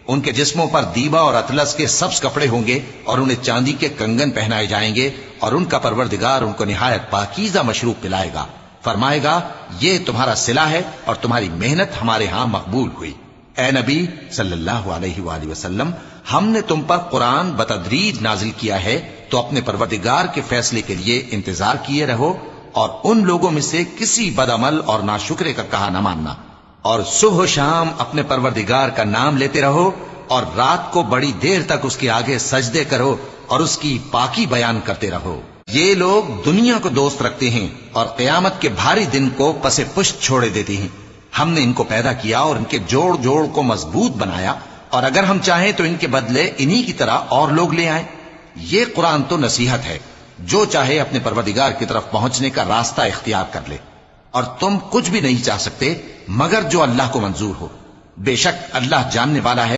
ان کے جسموں پر دیبا اور اطلس کے سبز کپڑے ہوں گے اور انہیں چاندی کے کنگن پہنائے جائیں گے، اور ان کا پروردگار ان کو نہایت پاکیزہ مشروب پلائے گا، فرمائے گا یہ تمہارا صلہ ہے اور تمہاری محنت ہمارے ہاں مقبول ہوئی۔ اے نبی صلی اللہ علیہ وآلہ وسلم، ہم نے تم پر قرآن بتدریج نازل کیا ہے، تو اپنے پروردگار کے فیصلے کے لیے انتظار کیے رہو، اور ان لوگوں میں سے کسی بدعمل اور ناشکرے کا کہا نہ ماننا، اور صبح و شام اپنے پروردگار کا نام لیتے رہو، اور رات کو بڑی دیر تک اس کے آگے سجدے کرو اور اس کی پاکی بیان کرتے رہو۔ یہ لوگ دنیا کو دوست رکھتے ہیں اور قیامت کے بھاری دن کو پس پشت چھوڑے دیتے ہیں۔ ہم نے ان کو پیدا کیا اور ان کے جوڑ جوڑ کو مضبوط بنایا، اور اگر ہم چاہیں تو ان کے بدلے انہی کی طرح اور لوگ لے آئیں۔ یہ قرآن تو نصیحت ہے، جو چاہے اپنے پروردگار کی طرف پہنچنے کا راستہ اختیار کر لے، اور تم کچھ بھی نہیں چاہ سکتے مگر جو اللہ کو منظور ہو۔ بے شک اللہ جاننے والا ہے